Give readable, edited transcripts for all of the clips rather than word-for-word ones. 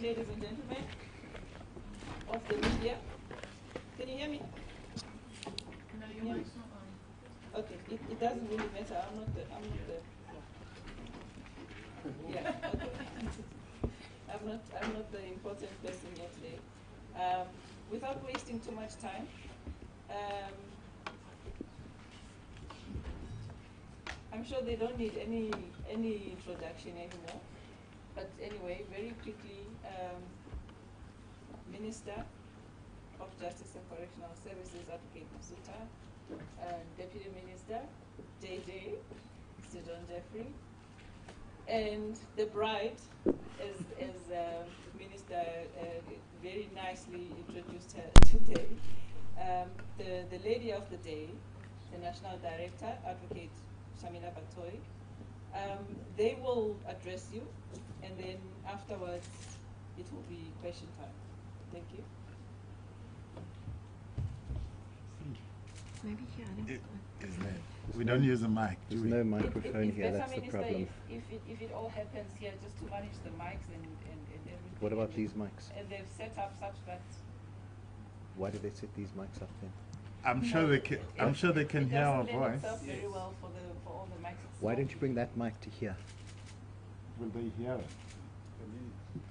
ladies and gentlemen of the media. Can you hear me? No, your mic's not on. Okay, it doesn't really matter. I'm not the yeah, okay. I'm not the important person here today. Without wasting too much time, I'm sure they don't need any introduction anymore. But anyway, very quickly, Minister of Justice and Correctional Services, Advocate Masutha, Deputy Minister, JJ, Mr. John Jeffrey, and the bride, as Minister very nicely introduced her today, the lady of the day, the National Director, Advocate Shamila Batohi. They will address you, and then afterwards it will be question time. Thank you. Maybe here. We don't use a mic. There's no microphone here, Better, that's the Minister, problem. if it all happens here, just to manage the mics and everything. What about these mics? And they've set up such that. Why do they set these mics up then? I'm sure they can. I'm sure they can hear our It doesn't lend voice. itself very well for all the mics. Why don't you bring that mic to here? Will they hear it?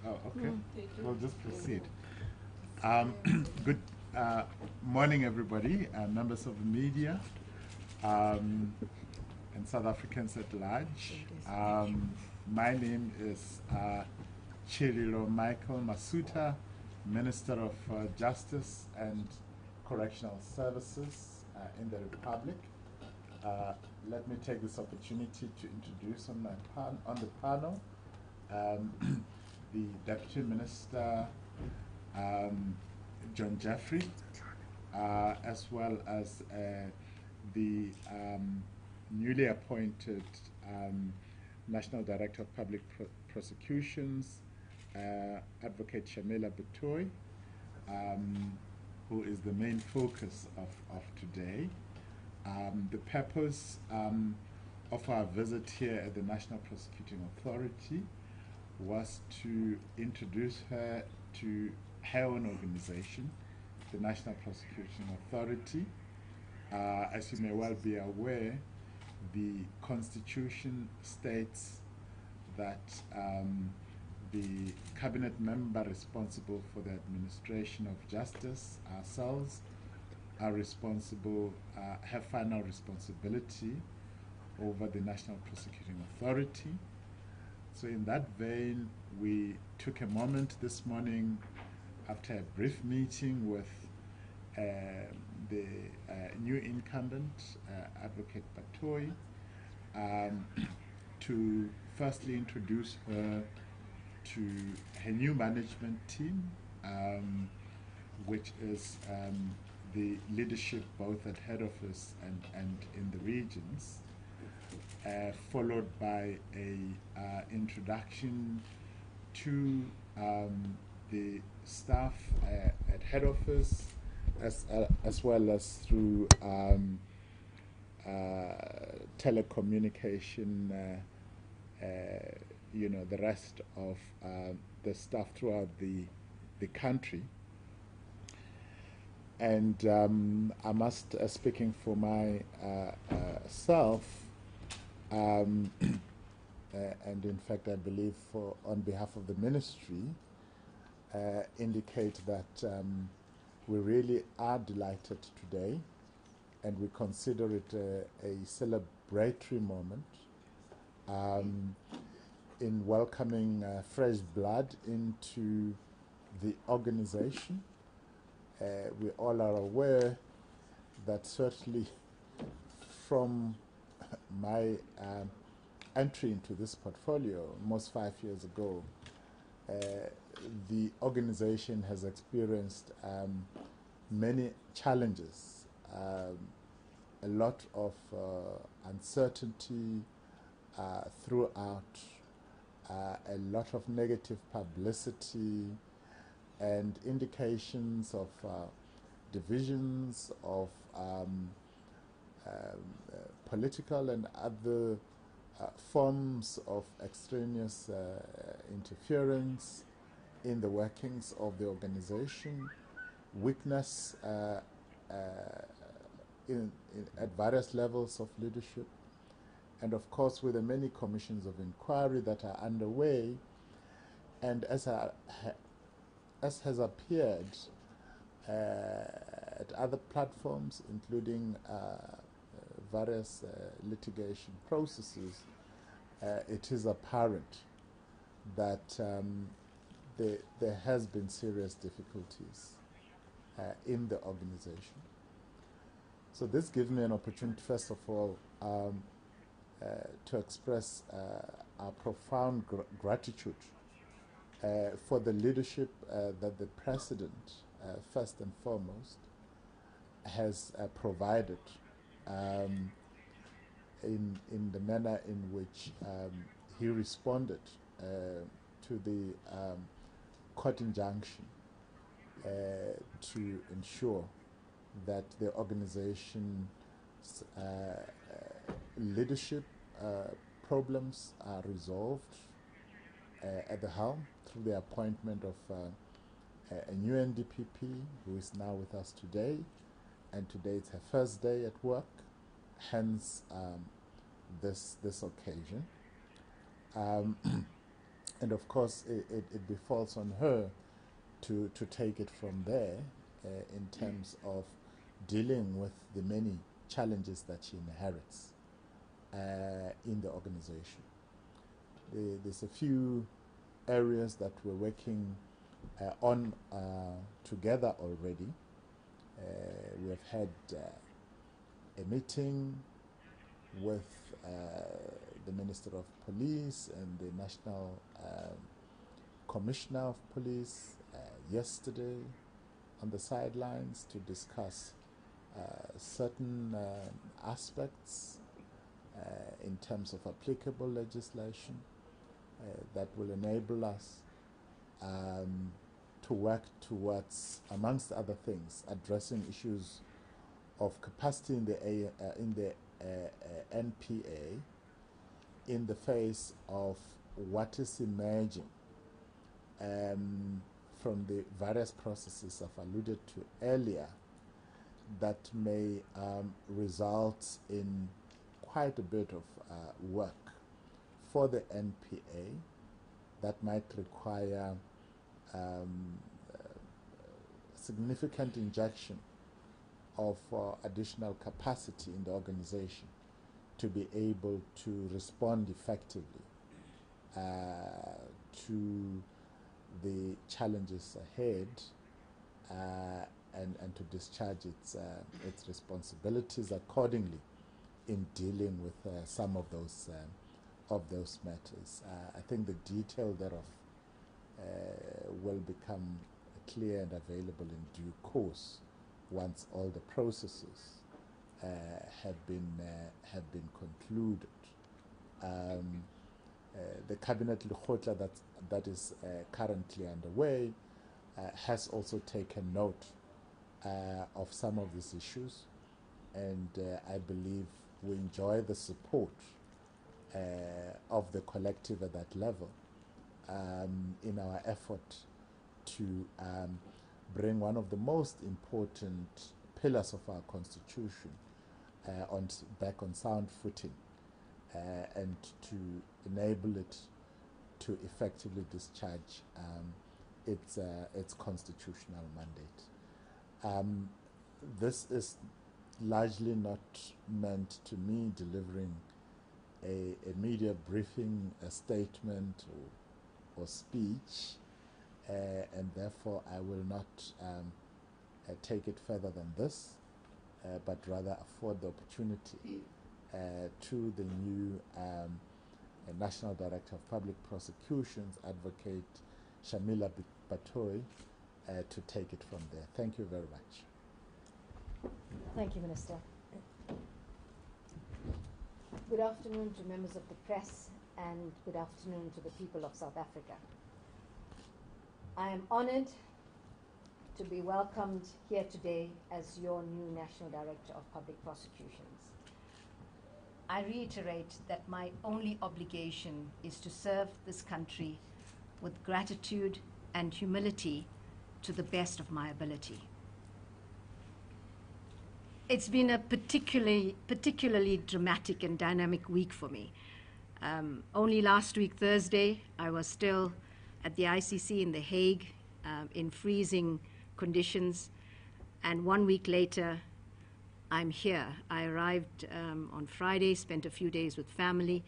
Oh, okay. They do. We'll just proceed. Good morning, everybody, members of the media, and South Africans at large. My name is Chirilo Michael Masutha, Minister of Justice and Correctional Services in the Republic. Let me take this opportunity to introduce on the panel the Deputy Minister, John Jeffrey, as well as the newly appointed National Director of Public Prosecutions, Advocate Shamila Batohi, who is the main focus of today. The purpose of our visit here at the National Prosecuting Authority was to introduce her to her own organization, the National Prosecuting Authority. As you may well be aware, the Constitution states that the cabinet member responsible for the administration of justice, ourselves, are responsible, have final responsibility over the National Prosecuting Authority. So in that vein, we took a moment this morning after a brief meeting with the new incumbent, Advocate Batohi, to firstly introduce her to her new management team, which is the leadership both at head office and in the regions, followed by a introduction to the staff at head office, as well as through telecommunication, the rest of the staff throughout the country. And I must, speaking for myself, and in fact I believe on behalf of the ministry, indicate that we really are delighted today, and we consider it a celebratory moment in welcoming fresh blood into the organization. We all are aware that certainly from my entry into this portfolio almost 5 years ago, the organization has experienced many challenges, a lot of uncertainty throughout, a lot of negative publicity, and indications of divisions of political and other forms of extraneous interference in the workings of the organization, weakness at various levels of leadership, and of course with the many commissions of inquiry that are underway, and as has appeared at other platforms, including various litigation processes, it is apparent that there has been serious difficulties in the organization. So this gives me an opportunity, first of all, to express our profound gratitude for the leadership that the President, first and foremost, has provided in the manner in which he responded to the court injunction to ensure that the organization's leadership problems are resolved at the helm through the appointment of a new NDPP who is now with us today, and today it's her first day at work, hence this occasion. And of course it befalls on her to take it from there in terms of dealing with the many challenges that she inherits in the organization. There's a few areas that we're working on together already. We have had a meeting with the Minister of Police and the National Commissioner of Police yesterday on the sidelines to discuss certain aspects in terms of applicable legislation that will enable us to work towards, amongst other things, addressing issues of capacity in the NPA in the face of what is emerging from the various processes I've alluded to earlier that may result in quite a bit of work for the NPA that might require significant injection of additional capacity in the organization to be able to respond effectively to the challenges ahead and to discharge its responsibilities accordingly in dealing with some of those matters. I think the detail thereof will become clear and available in due course once all the processes have been concluded. The Cabinet Lekgotla that is currently underway has also taken note of some of these issues, and I believe we enjoy the support of the collective at that level in our effort to bring one of the most important pillars of our Constitution back on sound footing and to enable it to effectively discharge its constitutional mandate. This is largely not meant to me delivering a media briefing, a statement or speech, and therefore I will not take it further than this, but rather afford the opportunity to the new National Director of Public Prosecutions, Advocate Shamila Batohi, to take it from there. Thank you very much. Thank you, Minister. Good afternoon to members of the press and good afternoon to the people of South Africa. I am honored to be welcomed here today as your new National Director of Public Prosecutions. I reiterate that my only obligation is to serve this country with gratitude and humility to the best of my ability. It's been a particularly dramatic and dynamic week for me. Only last week, Thursday, I was still at the ICC in The Hague in freezing conditions, and 1 week later, I'm here. I arrived on Friday, spent a few days with family,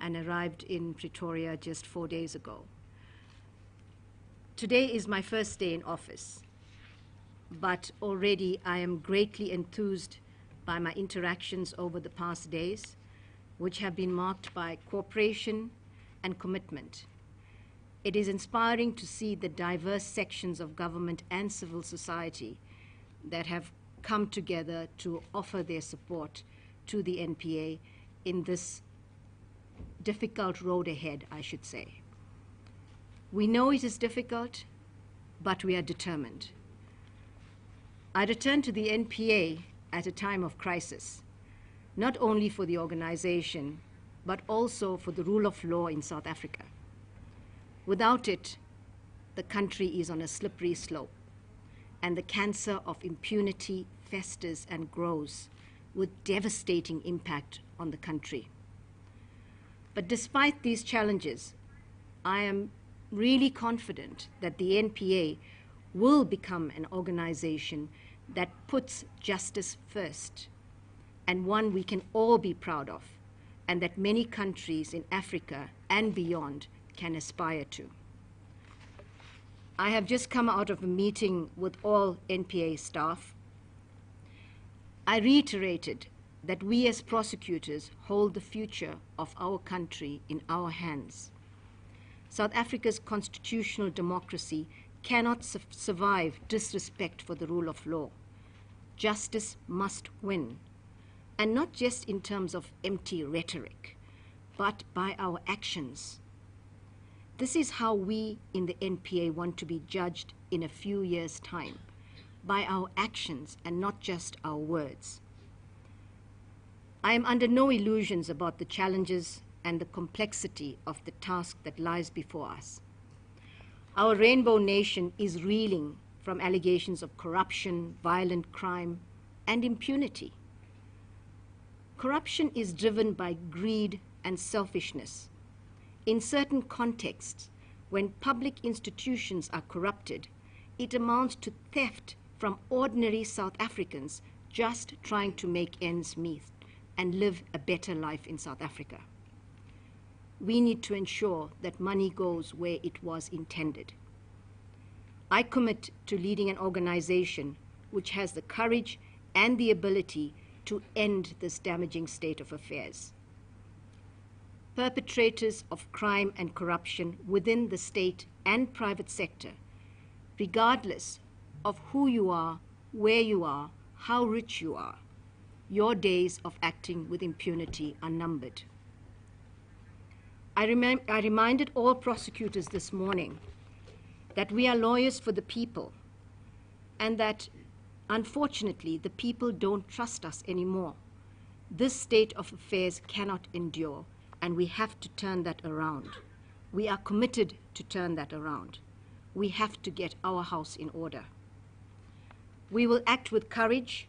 and arrived in Pretoria just 4 days ago. Today is my first day in office, but already I am greatly enthused by my interactions over the past days, which have been marked by cooperation and commitment. It is inspiring to see the diverse sections of government and civil society that have come together to offer their support to the NPA in this difficult road ahead, I should say. We know it is difficult, but we are determined. I returned to the NPA at a time of crisis, not only for the organization, but also for the rule of law in South Africa. Without it, the country is on a slippery slope, and the cancer of impunity festers and grows with devastating impact on the country. But despite these challenges, I am really confident that the NPA will become an organization that puts justice first, and one we can all be proud of, and that many countries in Africa and beyond can aspire to. I have just come out of a meeting with all NPA staff. I reiterated that we as prosecutors hold the future of our country in our hands. South Africa's constitutional democracy cannot survive disrespect for the rule of law. Justice must win, and not just in terms of empty rhetoric, but by our actions. This is how we in the NPA want to be judged in a few years' time, by our actions and not just our words. I am under no illusions about the challenges and the complexity of the task that lies before us. Our rainbow nation is reeling from allegations of corruption, violent crime, and impunity. Corruption is driven by greed and selfishness. In certain contexts, when public institutions are corrupted, it amounts to theft from ordinary South Africans just trying to make ends meet and live a better life in South Africa. We need to ensure that money goes where it was intended. I commit to leading an organization which has the courage and the ability to end this damaging state of affairs. Perpetrators of crime and corruption within the state and private sector, regardless of who you are, where you are, how rich you are, your days of acting with impunity are numbered. I reminded all prosecutors this morning that we are lawyers for the people, and that, unfortunately, the people don't trust us anymore. This state of affairs cannot endure, and we have to turn that around. We are committed to turn that around. We have to get our house in order. We will act with courage,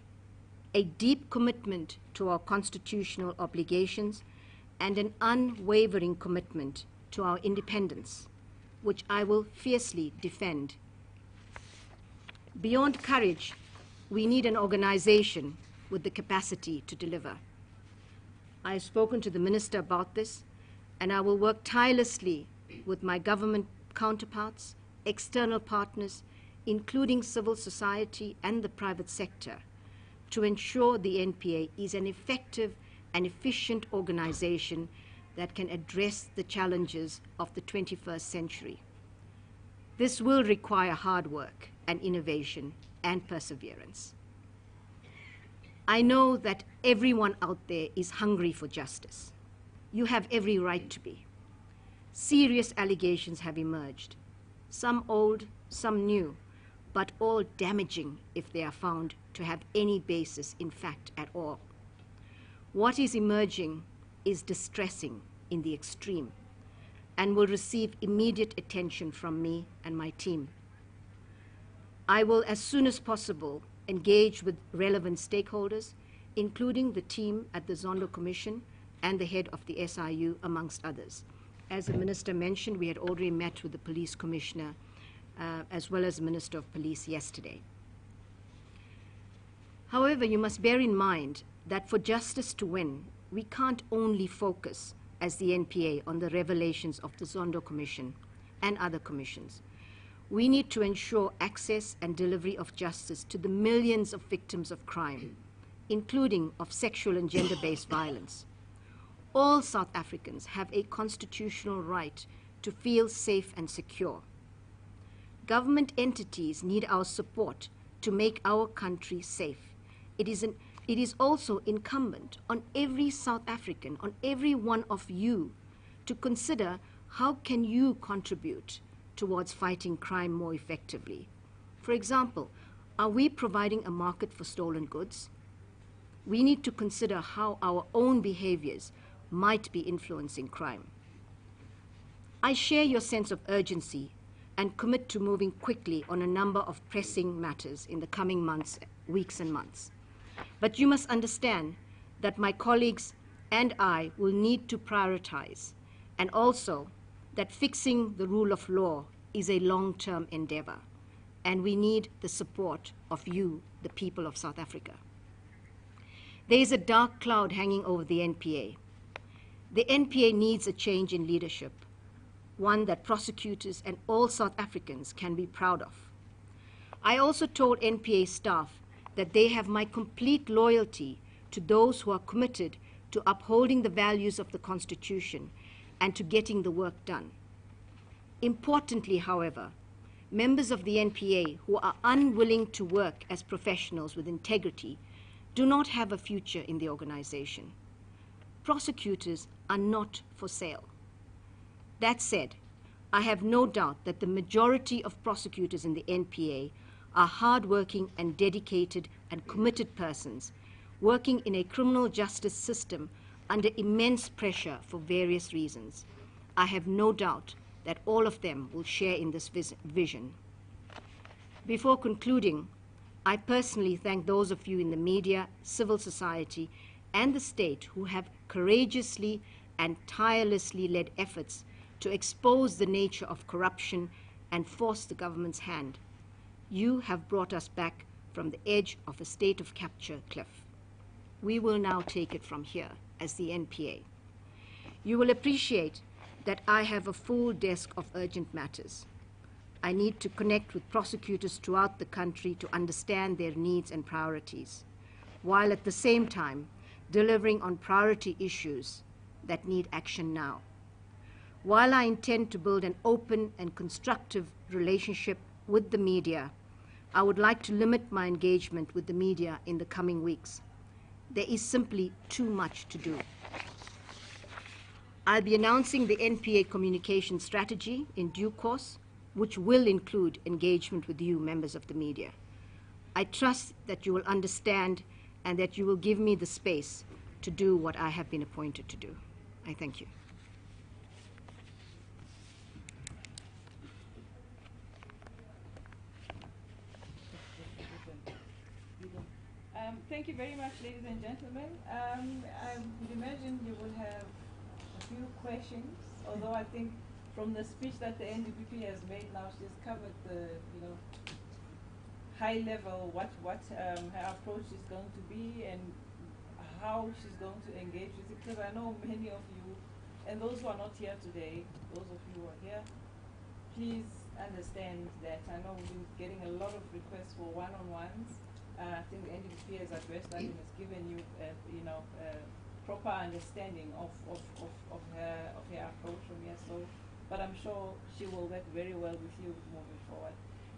a deep commitment to our constitutional obligations, and an unwavering commitment to our independence, which I will fiercely defend. Beyond courage, we need an organization with the capacity to deliver. I have spoken to the minister about this, and I will work tirelessly with my government counterparts, external partners, including civil society and the private sector, to ensure the NPA is an effective and efficient organization that can address the challenges of the 21st century. This will require hard work and innovation and perseverance. I know that everyone out there is hungry for justice. You have every right to be. Serious allegations have emerged, some old, some new, but all damaging if they are found to have any basis in fact at all. What is emerging is distressing in the extreme, and will receive immediate attention from me and my team. I will, as soon as possible, engage with relevant stakeholders, including the team at the Zondo Commission and the head of the SIU, amongst others. As the Minister mentioned, we had already met with the Police Commissioner as well as the Minister of Police yesterday. However, you must bear in mind that for justice to win, we can't only focus as the NPA on the revelations of the Zondo Commission and other commissions. We need to ensure access and delivery of justice to the millions of victims of crime, including of sexual and gender-based violence. All South Africans have a constitutional right to feel safe and secure. Government entities need our support to make our country safe. It is also incumbent on every South African, on every one of you, to consider how can you contribute towards fighting crime more effectively. For example, are we providing a market for stolen goods? We need to consider how our own behaviors might be influencing crime. I share your sense of urgency and commit to moving quickly on a number of pressing matters in the coming weeks and months. But you must understand that my colleagues and I will need to prioritize, and also that fixing the rule of law is a long-term endeavor, and we need the support of you, the people of South Africa. There is a dark cloud hanging over the NPA. The NPA needs a change in leadership, one that prosecutors and all South Africans can be proud of. I also told NPA staff that they have my complete loyalty to those who are committed to upholding the values of the Constitution and to getting the work done. Importantly, however, members of the NPA who are unwilling to work as professionals with integrity do not have a future in the organization. Prosecutors are not for sale. That said, I have no doubt that the majority of prosecutors in the NPA are hardworking and dedicated and committed persons working in a criminal justice system under immense pressure for various reasons. I have no doubt that all of them will share in this vision. Before concluding, I personally thank those of you in the media, civil society, and the state who have courageously and tirelessly led efforts to expose the nature of corruption and force the government's hand. You have brought us back from the edge of a state of capture cliff. We will now take it from here as the NPA. You will appreciate that I have a full desk of urgent matters. I need to connect with prosecutors throughout the country to understand their needs and priorities, while at the same time delivering on priority issues that need action now. While I intend to build an open and constructive relationship with the media, I would like to limit my engagement with the media in the coming weeks. There is simply too much to do. I'll be announcing the NPA communication strategy in due course, which will include engagement with you, members of the media. I trust that you will understand and that you will give me the space to do what I have been appointed to do. I thank you. Thank you very much, ladies and gentlemen. I would imagine you will have a few questions, although I think from the speech that the NDPP has made now, she's covered the, high level, what her approach is going to be and how she's going to engage with it. Because I know many of you, and those who are not here today, those of you who are here, please understand that I know we've been getting a lot of requests for one-on-ones. I think the NDPP has addressed that and has given you, proper understanding of her approach from here. So, but I'm sure she will work very well with you moving forward.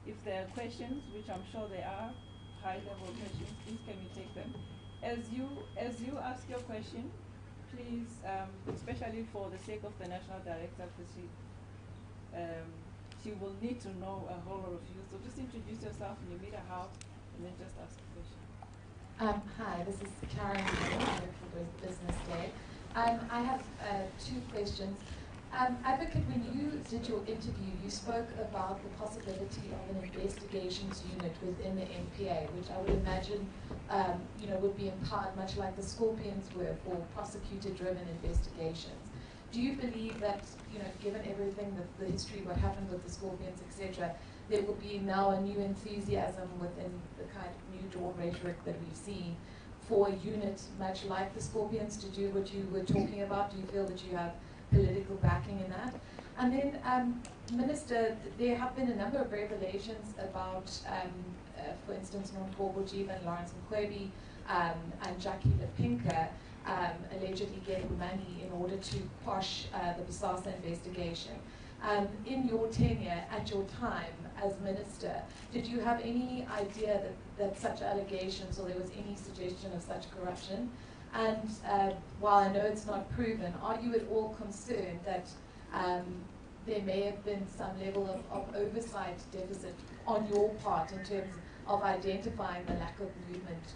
If there are questions, which I'm sure there are, high-level questions, please can you take them? As you ask your question, please, especially for the sake of the National Director, because she will need to know a whole lot of you. So just introduce yourself when you meet her out, and then just ask a question. Hi, this is Karen for Business Day. I have two questions. Advocate, when you did your interview, you spoke about the possibility of an investigations unit within the NPA, which I would imagine, would be empowered much like the Scorpions were for prosecutor-driven investigations. Do you believe that, given everything, the history, what happened with the Scorpions, etc., there will be now a new enthusiasm within the kind of new dawn rhetoric that we've seen for a unit much like the Scorpions to do what you were talking about? Do you feel that you have political backing in that? And then, Minister, there have been a number of revelations about, for instance, Nonko Bojiva and Lawrence Mkhwebi and Jackie Lepinka allegedly gave money in order to quash the Bosasa investigation. In your tenure, at your time as Minister, did you have any idea that such allegations or there was any suggestion of such corruption? And while I know it's not proven, are you at all concerned that there may have been some level of oversight deficit on your part in terms of identifying the lack of movement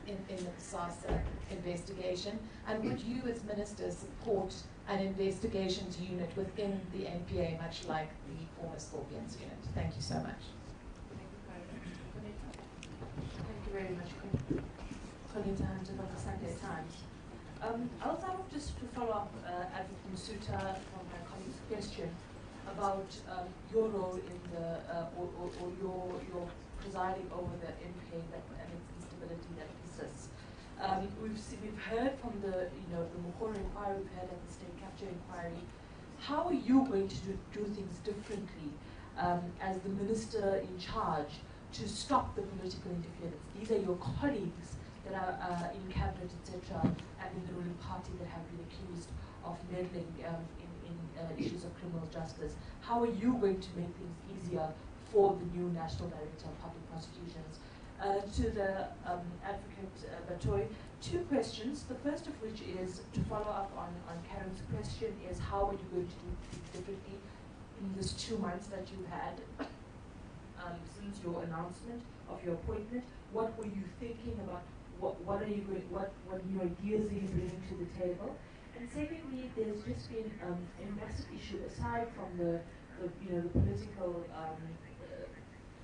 in the Bosasa investigation? And would you as Minister support an investigations unit within the NPA, much like the former Scorpions unit? Thank you so much. Thank you very much, Colleen Hunter from the Sunday Times. I'll start off just to follow up Advocate Masutha from my colleague's question about your role in the, or your presiding over the NPA and its instability that persists. We've heard from the Mokoro inquiry, we've heard at the state capture inquiry. How are you going to do things differently as the minister in charge to stop the political interference? These are your colleagues that are in cabinet, etc., and in the ruling party that have been accused of meddling in issues of criminal justice. How are you going to make things easier for the new National Director of Public Prosecutions? To the Advocate Batohi, two questions. The first of which is to follow up on Karen's question is how are you going to do things differently in this 2 months that you've had since your announcement of your appointment? What were you thinking about? What are you going? What new ideas are you bringing to the table? And secondly, there's just been a massive issue aside from the political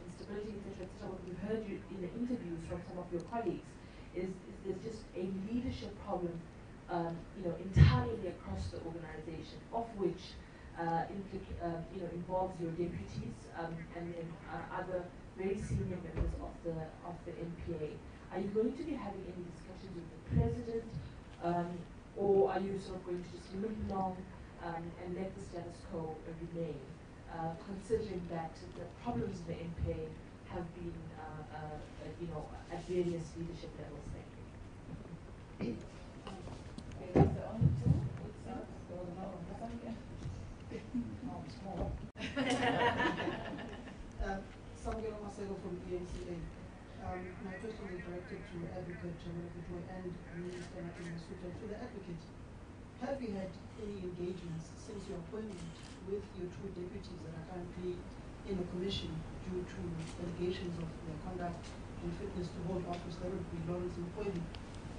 instability, etc. What we've heard you in the interviews from some of your colleagues is there's just a leadership problem, entirely across the organization, of which involves your deputies and then other very senior members of the NPA. Are you going to be having any discussions with the president, or are you sort of going to just limp along and let the status quo remain, considering that the problems in the NPA have been, at various leadership levels? Thank you. Okay, that's the only two. There was another one. No, it's more. Shamila Batohi from ENCA. My question is directed to Advocate Shamila Batohi and Minister Masutha. To the Advocate, have you had any engagements since your appointment with your two deputies that are currently in a commission due to allegations of their conduct and fitness to hold office? That would be Lawrence Mkhwebi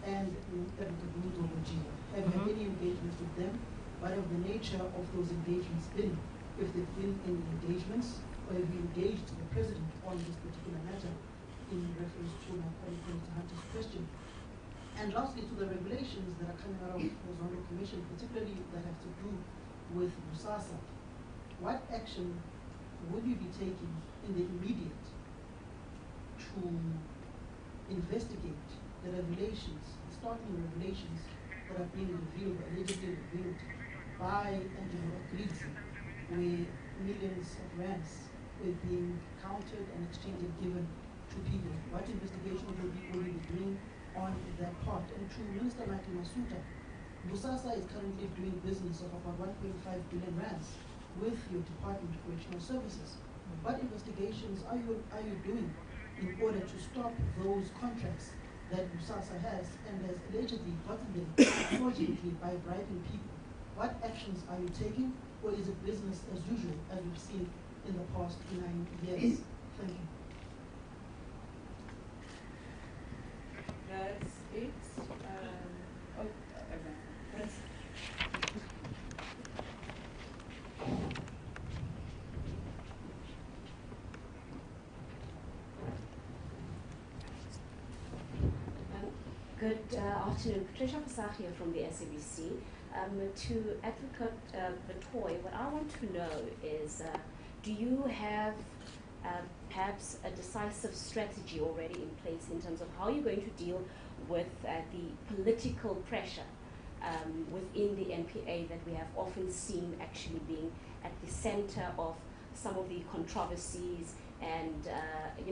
and Advocate Nonko Bojiva. Have you had any engagements with them? What have the nature of those engagements been? If they've been any engagements, or have you engaged the President on this particular matter in reference to my colleague Mr. Hunter's question? And lastly, to the revelations that are coming out of the Zondo Commission, particularly that have to do with Bosasa, what action would you be taking in the immediate to investigate the revelations, the startling revelations that are being revealed, allegedly revealed by Angelo Grizi, where millions of rands were being counted and exchanged and given to people? What investigation will you be doing on that part? And to Minister Masutha, Bosasa is currently doing business of about 1.5 billion rands with your Department of Correctional Services. What investigations are you doing in order to stop those contracts that Bosasa has and has allegedly gotten them fraudulently by bribing people? What actions are you taking, or is it business as usual as we've seen in the past 9 years? Thank you. That's it. That's, Good afternoon. Patricia Fasahia from the SABC. To Advocate Batohi, what I want to know is, do you have perhaps a decisive strategy already in place in terms of how you're going to deal with the political pressure within the NPA that we have often seen actually being at the center of some of the controversies and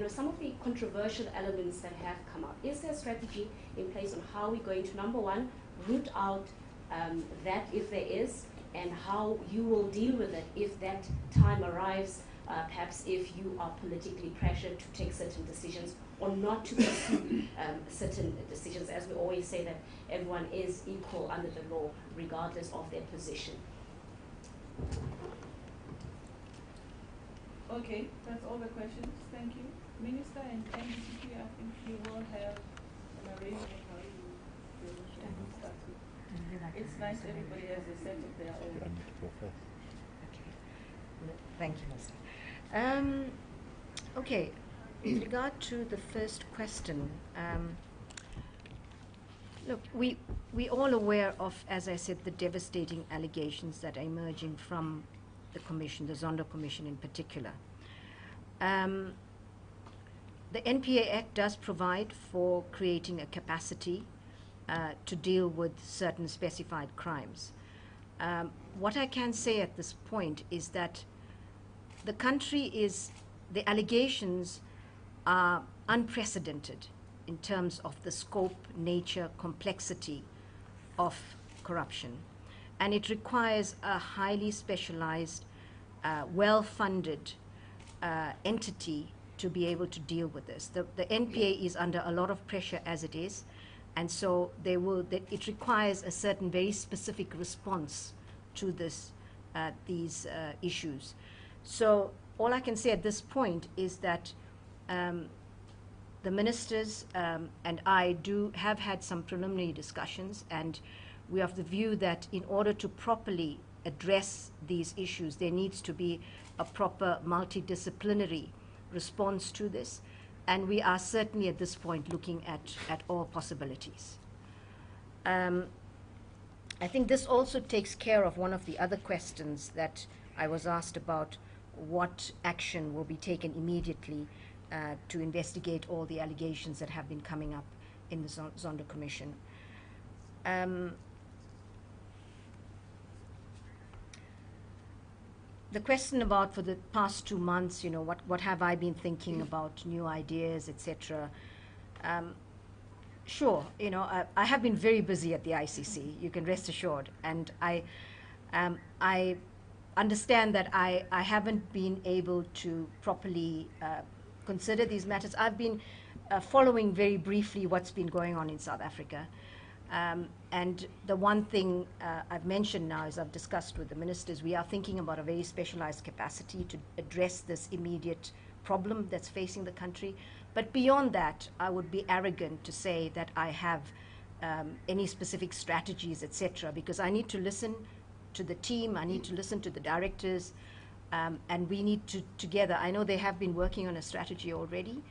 some of the controversial elements that have come up? Is there a strategy in place on how we're going to, number one, root out that if there is, and how you will deal with it if that time arrives, perhaps if you are politically pressured to take certain decisions or not to pursue certain decisions, as we always say that everyone is equal under the law regardless of their position. Okay, that's all the questions. Thank you. Minister and NPA, I think you will have an arrangement how you will start with. It's nice everybody has a set of their own. Okay. Thank you, Minister. Okay, with regard to the first question, look, we all aware of, as I said, the devastating allegations that are emerging from the Commission, the Zondo Commission in particular. The NPA Act does provide for creating a capacity to deal with certain specified crimes. What I can say at this point is that the allegations are unprecedented in terms of the scope, nature, complexity of corruption. And it requires a highly specialized, well-funded entity to be able to deal with this. The NPA is under a lot of pressure as it is, and so it requires a certain very specific response to these issues. So all I can say at this point is that the ministers and I have had some preliminary discussions, and we are of the view that in order to properly address these issues, there needs to be a proper multidisciplinary response to this, and we are certainly at this point looking at all possibilities. I think this also takes care of one of the other questions that I was asked about, what action will be taken immediately to investigate all the allegations that have been coming up in the Zondo Commission. The question about, for the past 2 months, what have I been thinking about, new ideas, etc. Sure, I have been very busy at the ICC, you can rest assured, and I understand that I haven't been able to properly consider these matters. I've been following very briefly what's been going on in South Africa. And the one thing I've mentioned now, as I've discussed with the ministers, we are thinking about a very specialized capacity to address this immediate problem that's facing the country. But beyond that, I would be arrogant to say that I have any specific strategies, etc., because I need to listen to the team, I need to listen to the directors, and we need to together, I know they have been working on a strategy already,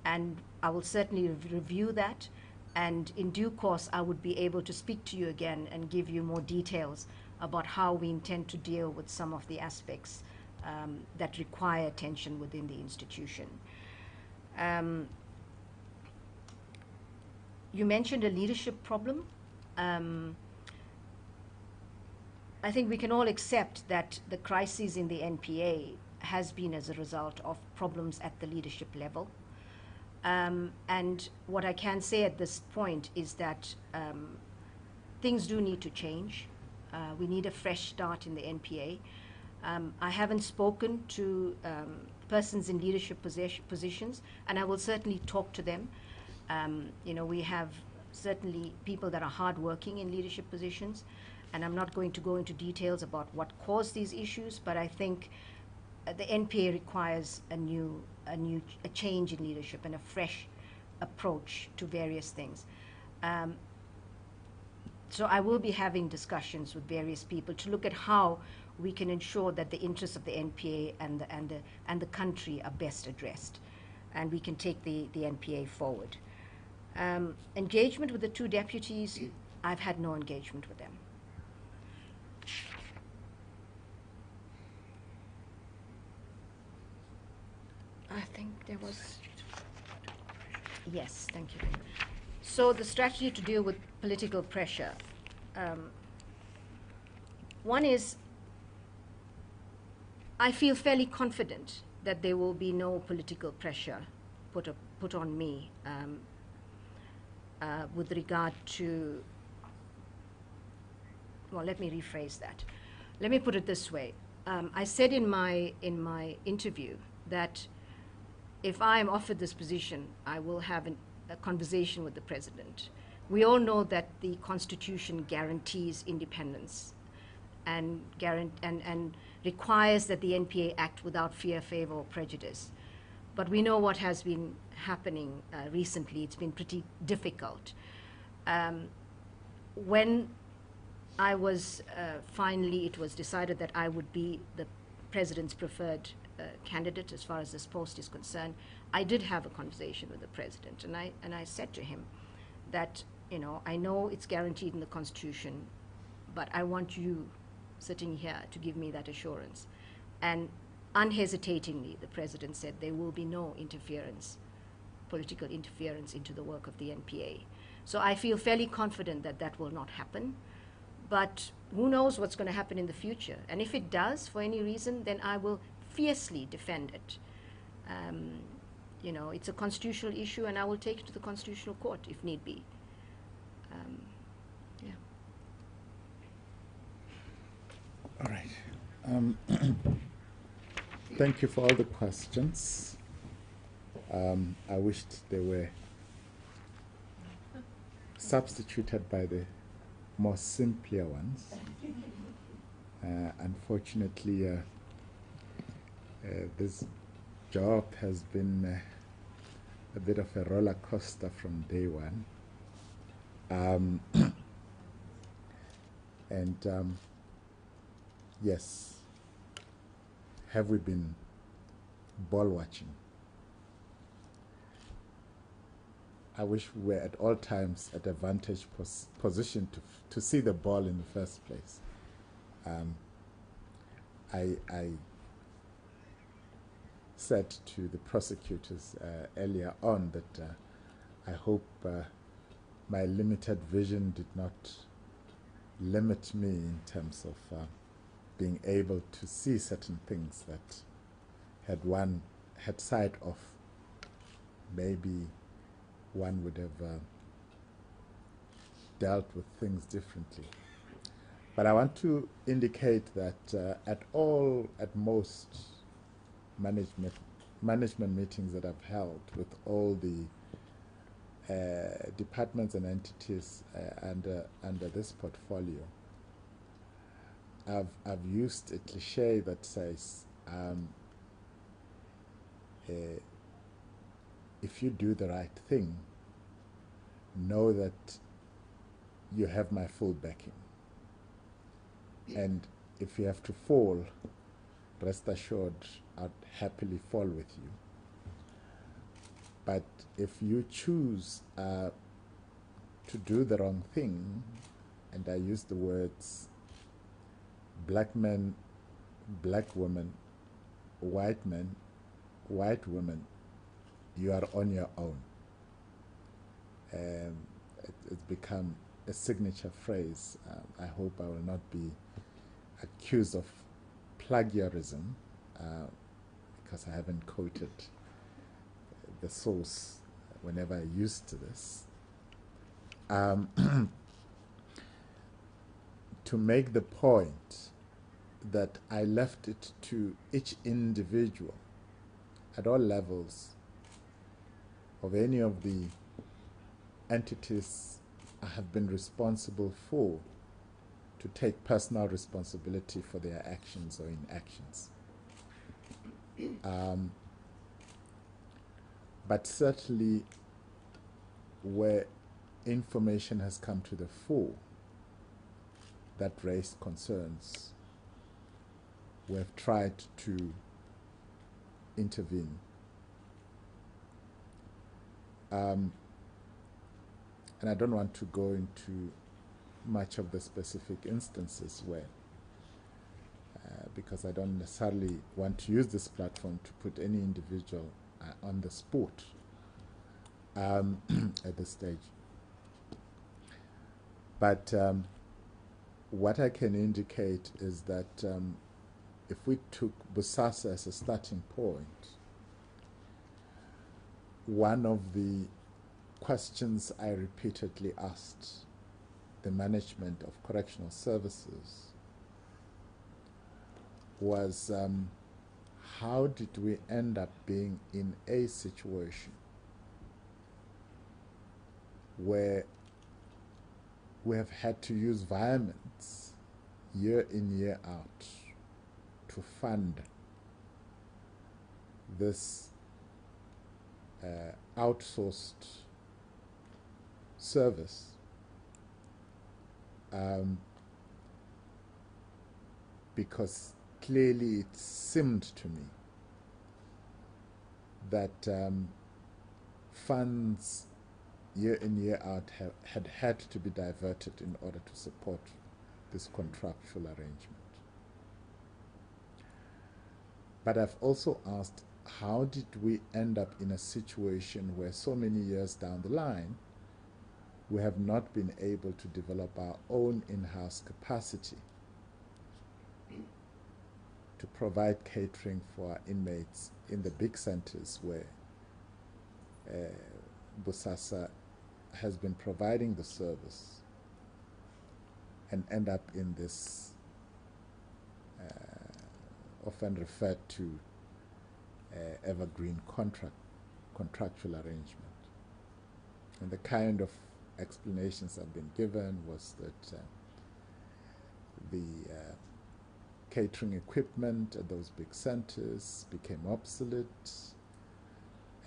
and I will certainly review that. And in due course, I would be able to speak to you again and give you more details about how we intend to deal with some of the aspects that require attention within the institution. You mentioned a leadership problem. I think we can all accept that the crisis in the NPA has been as a result of problems at the leadership level. And what I can say at this point is that things do need to change. We need a fresh start in the NPA. I haven't spoken to persons in leadership positions, and I will certainly talk to them. We have certainly people that are hardworking in leadership positions, and I'm not going to go into details about what caused these issues, but I think the NPA requires a change in leadership and a fresh approach to various things. So I will be having discussions with various people to look at how we can ensure that the interests of the NPA and the country are best addressed, and we can take the NPA forward. Engagement with the two deputies, I've had no engagement with them. I think there was, yes, thank you. So the strategy to deal with political pressure. One is, I feel fairly confident that there will be no political pressure put on me with regard to, well, let me rephrase that. Let me put it this way. I said in my interview that if I am offered this position, I will have a conversation with the president. We all know that the Constitution guarantees independence and requires that the NPA act without fear, favor, or prejudice. But we know what has been happening recently. It's been pretty difficult. When I was finally, it was decided that I would be the president's preferred candidate as far as this post is concerned, I did have a conversation with the president, and I said to him that, you know, I know it's guaranteed in the Constitution, but I want you sitting here to give me that assurance. And unhesitatingly, the president said there will be no interference, political interference into the work of the NPA. So I feel fairly confident that that will not happen. But who knows what's going to happen in the future? And if it does, for any reason, then I will fiercely defend it. You know, it's a constitutional issue, and I will take it to the Constitutional Court if need be. Yeah. All right. Thank you for all the questions. I wished they were substituted by the more simpler ones. Unfortunately, this job has been a bit of a roller coaster from day one. Yes, have we been ball watching? I wish we were at all times at a vantage position to see the ball in the first place. I said to the prosecutors earlier on that I hope my limited vision did not limit me in terms of being able to see certain things that had sight of. Maybe one would have dealt with things differently. But I want to indicate that at most management meetings that I've held with all the departments and entities under this portfolio, I've used a cliche that says, if you do the right thing, know that you have my full backing. And if you have to fall, rest assured I'd happily fall with you. But if you choose to do the wrong thing, and I use the words black men, black women, white men, white women, you are on your own. It's become a signature phrase. I hope I will not be accused of plagiarism because I haven't quoted the source whenever I used this. To make the point that I left it to each individual at all levels of any of the entities I have been responsible for to take personal responsibility for their actions or inactions. But certainly where information has come to the fore that raised concerns, we have tried to intervene. and I don't want to go into much of the specific instances where, because I don't necessarily want to use this platform to put any individual on the spot at this stage. But what I can indicate is that if we took Bosasa as a starting point, one of the questions I repeatedly asked the management of correctional services was how did we end up being in a situation where we have had to use violence year in, year out to fund this outsourced service, because clearly it seemed to me that funds year in, year out had to be diverted in order to support this contractual arrangement. But I've also asked, how did we end up in a situation where so many years down the line we have not been able to develop our own in-house capacity to provide catering for our inmates in the big centers where Bosasa has been providing the service, and end up in this often referred to evergreen contractual arrangement. And the kind of explanations that have been given was that the catering equipment at those big centers became obsolete,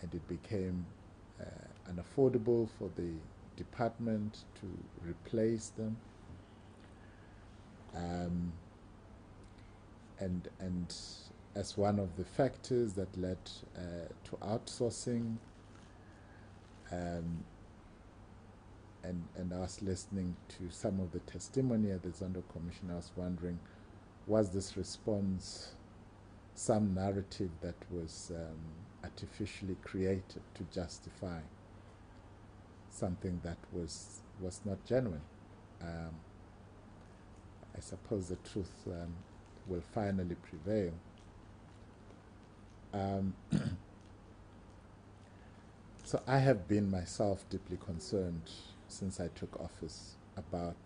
and it became unaffordable for the department to replace them, and as one of the factors that led to outsourcing, and I was listening to some of the testimony at the Zondo Commission. I was wondering, was this response some narrative that was artificially created to justify something that was not genuine? I suppose the truth will finally prevail. So I have been myself deeply concerned since I took office about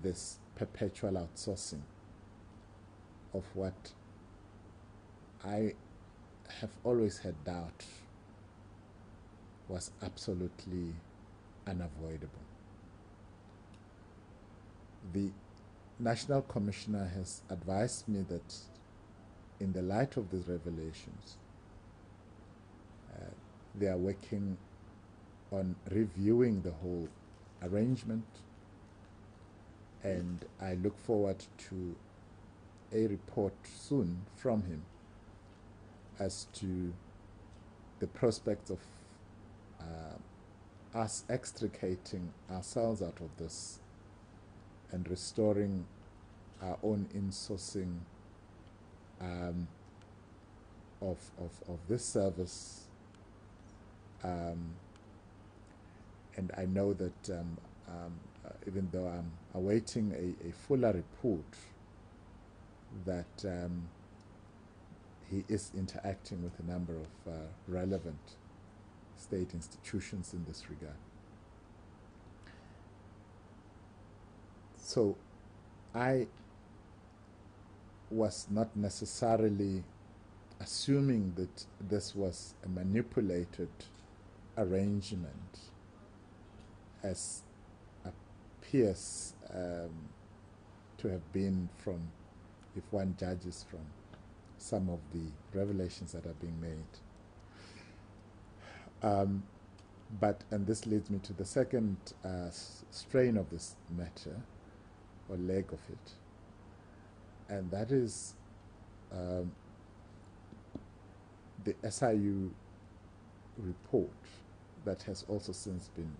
this perpetual outsourcing of what I have always had doubt was absolutely unavoidable. The National Commissioner has advised me that in the light of these revelations, they are working on reviewing the whole arrangement, and I look forward to a report soon from him as to the prospects of us extricating ourselves out of this and restoring our own insourcing of this service. And I know that even though I'm awaiting a fuller report, that he is interacting with a number of relevant state institutions in this regard. So I was not necessarily assuming that this was a manipulated arrangement, as appears to have been from, if one judges from some of the revelations that are being made. And this leads me to the second strain of this matter, or leg of it, and that is the SIU report that has also since been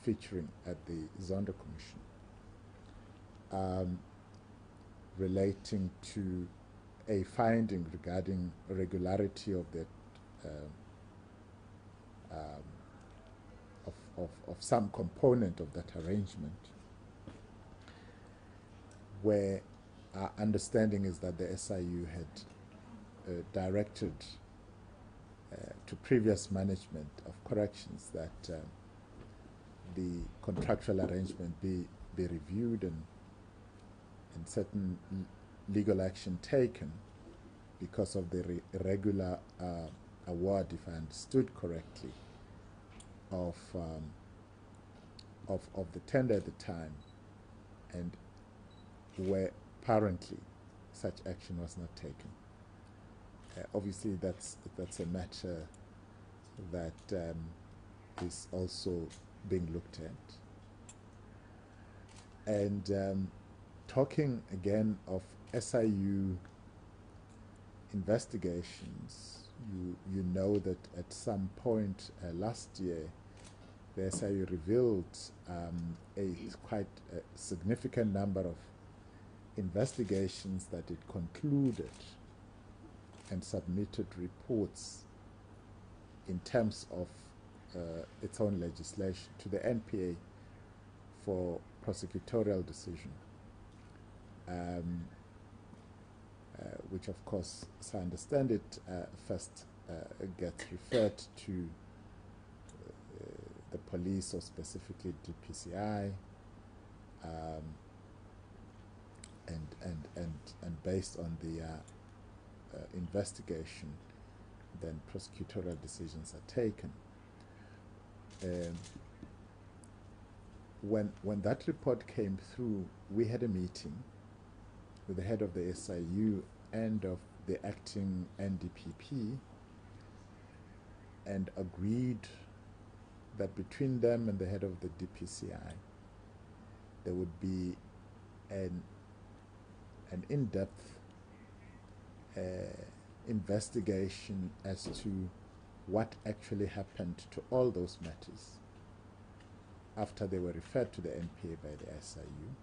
featuring at the Zondo Commission, relating to a finding regarding irregularity of the of some component of that arrangement, where our understanding is that the SIU had directed to previous management of corrections that the contractual arrangement be reviewed and certain legal action taken because of the irregular award, if I understood correctly, of the tender at the time, and where apparently such action was not taken. Obviously, that's a matter that is also being looked at. And talking again of SIU investigations, you know that at some point last year, the SIU revealed a quite significant number of investigations that it concluded and submitted reports in terms of its own legislation to the NPA for prosecutorial decision, which of course, as I understand it, first gets referred to the police, or specifically DPCI, and based on the investigation, then prosecutorial decisions are taken. When that report came through, we had a meeting with the head of the SIU and of the acting NDPP, and agreed that between them and the head of the DPCI, there would be an in-depth investigation as to what actually happened to all those matters after they were referred to the NPA by the SIU.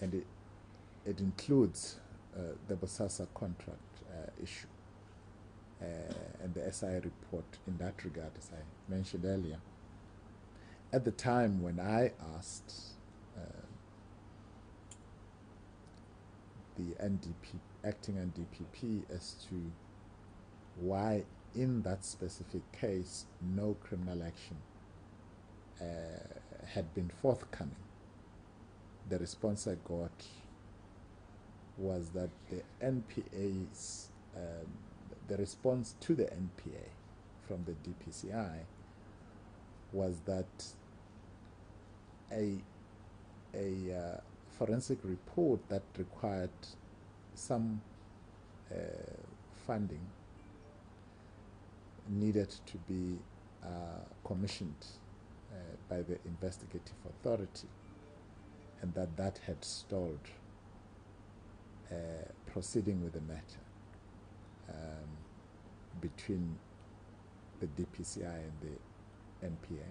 And it includes the Bosasa contract issue and the SI report in that regard, as I mentioned earlier. At the time when I asked the acting NDPP as to why in that specific case no criminal action had been forthcoming, the response I got was that the NPA's, the response to the NPA from the DPCI was that a forensic report that required some funding needed to be commissioned by the investigative authority, and that had stalled proceeding with the matter between the DPCI and the NPA.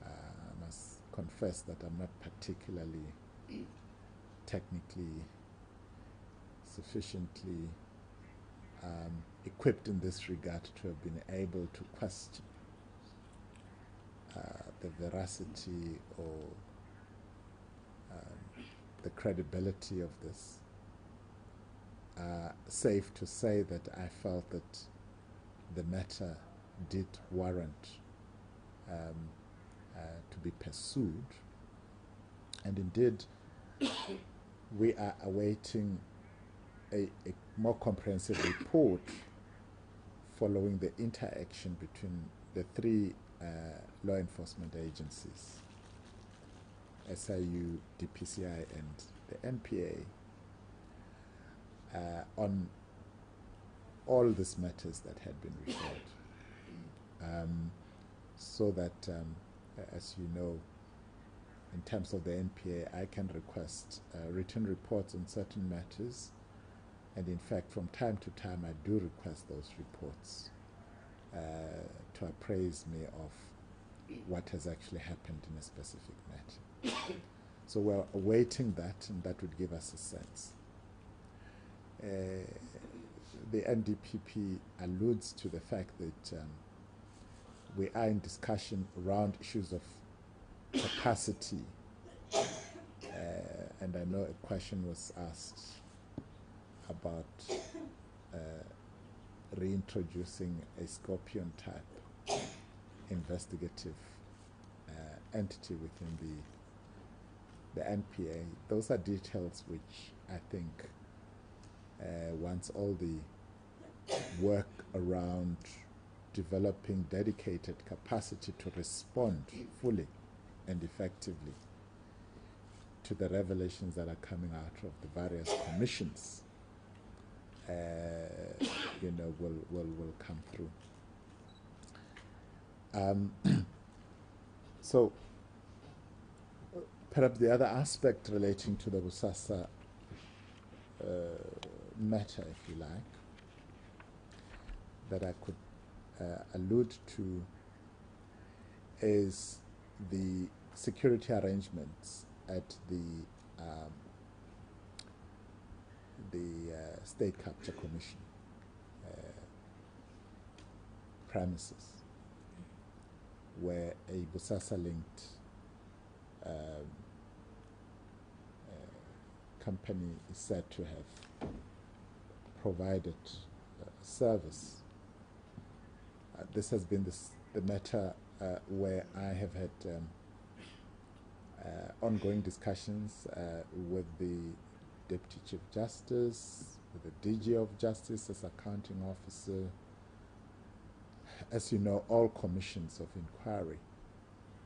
I must confess that I'm not particularly technically sufficiently equipped in this regard to have been able to question the veracity or the credibility of this. Safe to say that I felt that the matter did warrant to be pursued, and indeed we are awaiting a more comprehensive report following the interaction between the three law enforcement agencies, SIU, DPCI, and the NPA, on all these matters that had been referred, so that, as you know, in terms of the NPA, I can request written reports on certain matters, and in fact, from time to time, I do request those reports to appraise me of what has actually happened in a specific matter. So we're awaiting that, and that would give us a sense. The NDPP alludes to the fact that we are in discussion around issues of capacity, and I know a question was asked about reintroducing a Scorpion-type investigative entity within the NPA. Those are details which I think once all the work around developing dedicated capacity to respond fully and effectively to the revelations that are coming out of the various commissions, will come through. So perhaps the other aspect relating to the Bosasa matter, if you like, that I could allude to is the security arrangements at the State Capture Commission premises, where a Bosasa-linked company is said to have provided service. This has been the matter where I have had ongoing discussions with the Deputy Chief Justice, with the DG of Justice as accounting officer. As you know, all commissions of inquiry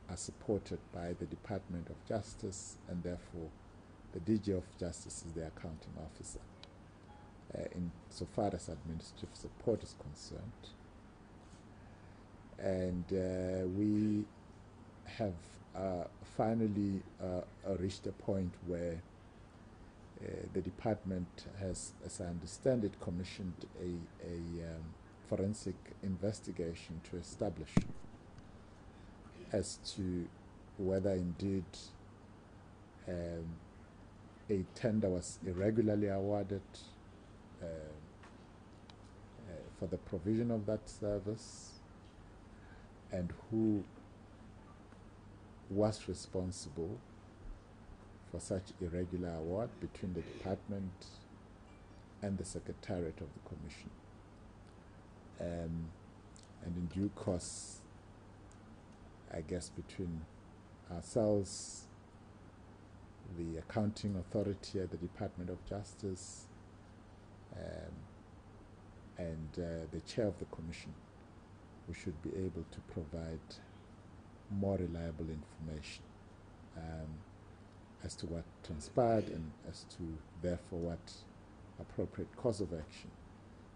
are supported by the Department of Justice, and therefore the DG of Justice is the accounting officer. In so far as administrative support is concerned. And we have finally reached a point where the department has, as I understand it, commissioned a forensic investigation to establish as to whether indeed a tender was irregularly awarded for the provision of that service, and who was responsible for such irregular award between the department and the Secretariat of the Commission. And in due course, I guess between ourselves, the accounting authority at the Department of Justice, and the chair of the Commission, we should be able to provide more reliable information as to what transpired and as to, therefore, what appropriate course of action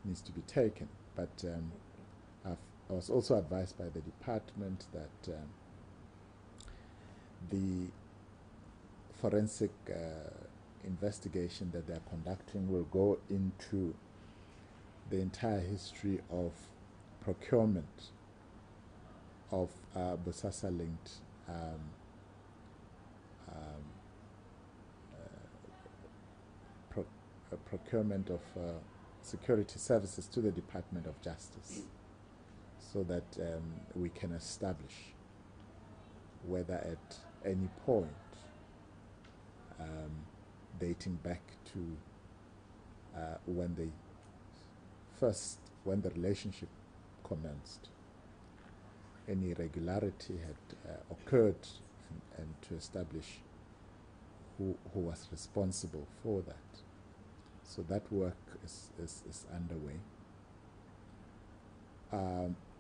needs to be taken. But I was also advised by the department that the forensic investigation that they are conducting will go into the entire history of procurement of Bosasa-linked procurement of security services to the Department of Justice, so that we can establish whether at any point dating back to when the relationship commenced, any irregularity had occurred, and to establish who was responsible for that. So that work is underway.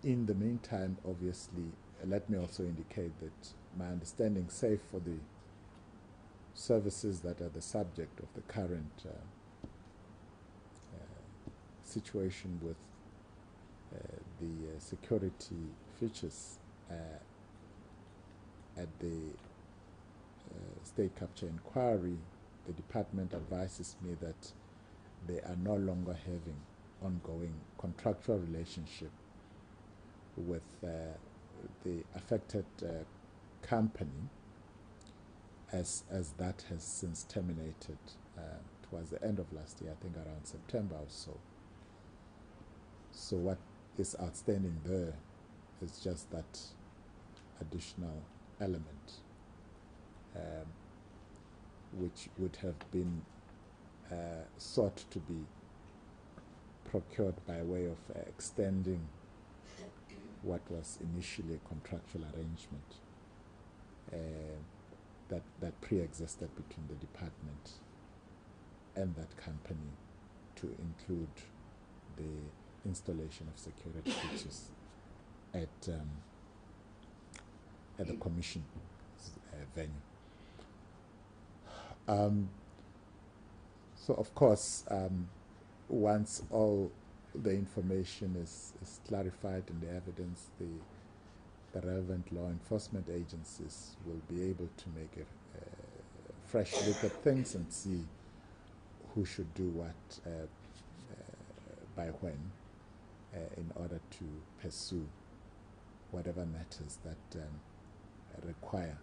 In the meantime, obviously, let me also indicate that my understanding, save for the services that are the subject of the current situation with the security features at the state capture inquiry, the department advises me that they are no longer having ongoing contractual relationship with the affected company, as that has since terminated towards the end of last year, I think around September or so. So what is outstanding there is just that additional element, which would have been sought to be procured by way of extending what was initially a contractual arrangement that pre-existed between the department and that company, to include the installation of security features at the commission venue. So of course, once all the information is clarified in the evidence, the relevant law enforcement agencies will be able to make a fresh look at things and see who should do what by when in order to pursue whatever matters that require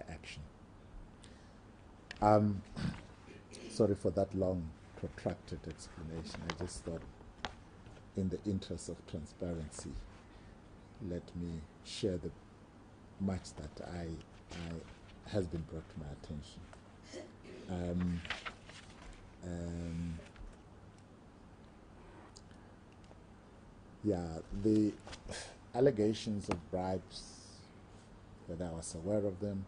action. Sorry for that long, protracted explanation. I just thought, in the interest of transparency, let me share the much that has been brought to my attention. Yeah, the allegations of bribes, whether I was aware of them,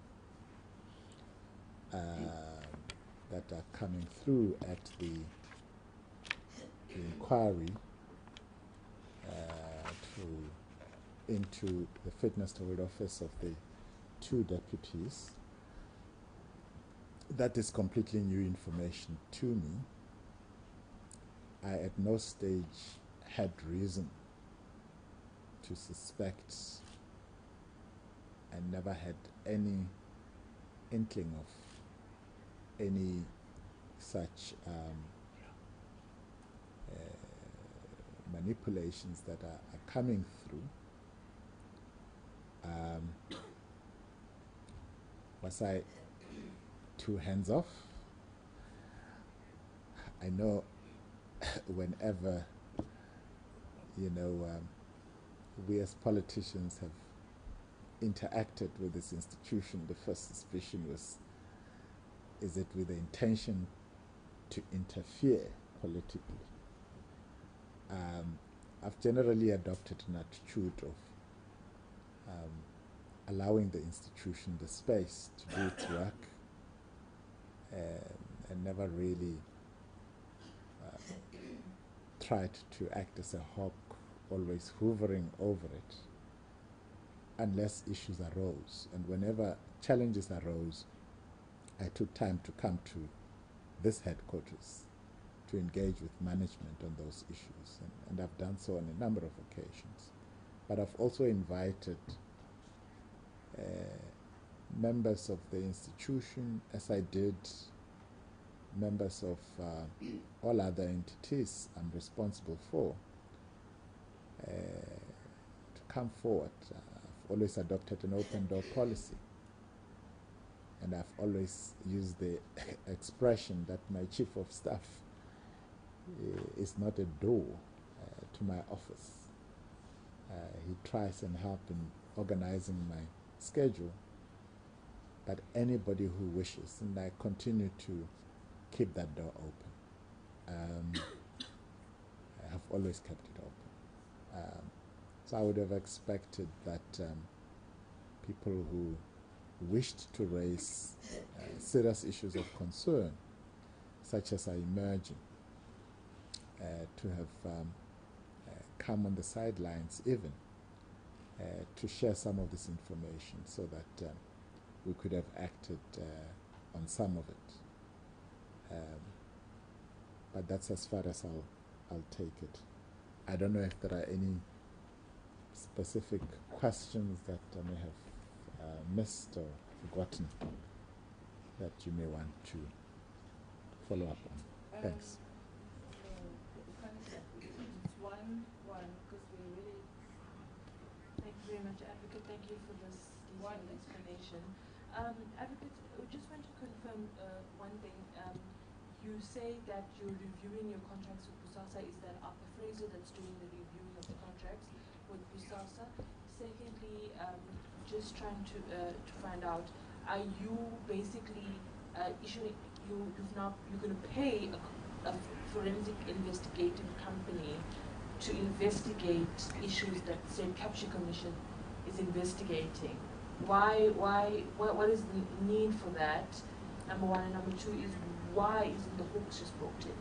that are coming through at the inquiry into the fitness to hold office of the two deputies. That is completely new information to me. I at no stage had reason to suspect, and never had any inkling of any such manipulations that are coming through. Was I too hands off? I know whenever, we as politicians have interacted with this institution, the first suspicion was, is it with the intention to interfere politically? I've generally adopted an attitude of allowing the institution the space to do its work, and never really tried to act as a hawk, always hovering over it, unless issues arose. And whenever challenges arose, I took time to come to this headquarters to engage with management on those issues, and I've done so on a number of occasions. But I've also invited members of the institution, as I did members of all other entities I'm responsible for, to come forward. I've always adopted an open door policy, and I've always used the expression that my chief of staff is not a door to my office. He tries and helps in organizing my schedule, but anybody who wishes, and I continue to keep that door open. I have always kept it open. So I would have expected that people who wished to raise serious issues of concern, such as are emerging, to have come on the sidelines even to share some of this information, so that we could have acted on some of it. But that's as far as I'll take it. I don't know if there are any specific questions that I may have missed or forgotten that you may want to follow up on. Thanks. It's one, because we really very much, Advocate. Thank you for this detailed explanation. Advocate, I just want to confirm one thing. You say that you're reviewing your contracts with Busasa. Is that Arthur Fraser that's doing the reviewing of the contracts with Busasa? Secondly, just trying to find out, are you basically issuing, you're going to pay a forensic investigative company to investigate issues that State Capture Commission is investigating? What is the need for that? Number one, and number two is, why isn't the Hawks just brought in?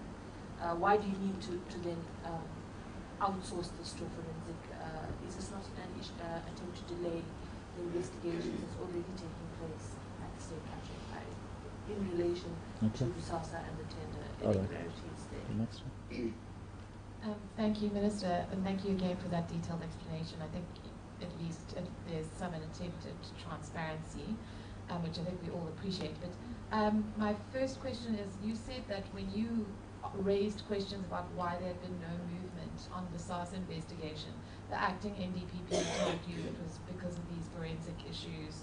Why do you need to then outsource this to forensic? Is this not an attempt to delay the investigation that's already taking place at the State Capture Inquiry in relation to Busasa and the tender irregularities there? The next one. Thank you, Minister, and thank you again for that detailed explanation. I think at least there's some attempt at transparency, which I think we all appreciate. But my first question is, you said that when you raised questions about why there had been no movement on the SARS investigation, the acting NDPP told you it was because of these forensic issues,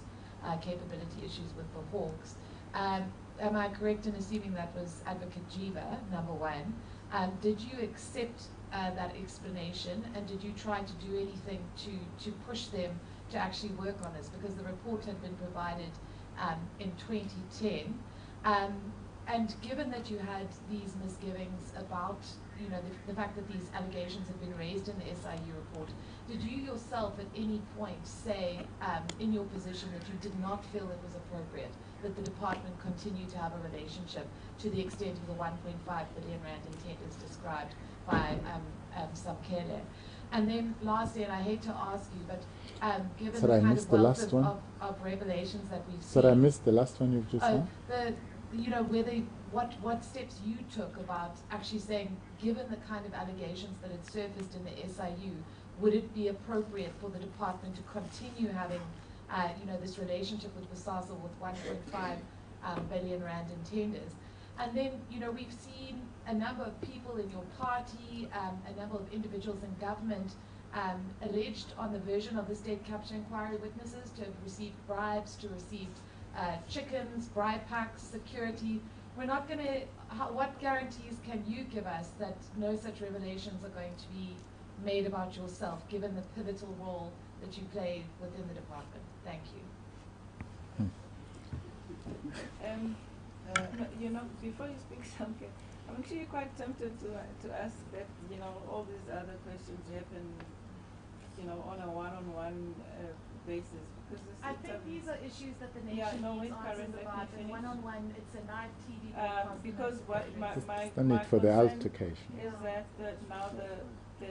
capability issues with the Hawks. Am I correct in assuming that was Advocate Jiva, number one? Did you accept that explanation, and did you try to do anything to push them to actually work on this? Because the report had been provided in 2010. And given that you had these misgivings about, you know, the fact that these allegations had been raised in the SIU report, did you yourself at any point say in your position that you did not feel it was appropriate that the department continue to have a relationship to the extent of the 1.5 billion rand intent as described by Samkele? And then lastly, and I hate to ask you, but given the kind of wealth of revelations that we've seen. Sorry, I missed the last one you've just said. You know, what steps you took about actually saying, given the kind of allegations that had surfaced in the SIU, would it be appropriate for the department to continue having, you know, this relationship with Busasa with 1.5 billion rand in tenders? And then, you know, we've seen a number of people in your party, a number of individuals in government alleged on the version of the State Capture Inquiry witnesses to have received bribes, to receive chickens, bribe packs, security. We're not going to, what guarantees can you give us that no such revelations are going to be made about yourself, given the pivotal role that you played within the department? Thank you. No, you know, before you speak something, I'm actually quite tempted to ask that, you know, all these other questions happen, you know, on a one-on-one basis. Because I think these are issues that the nation needs answers about, and one-on-one, it's a live TV broadcast. Because what my need for the altercation is that now the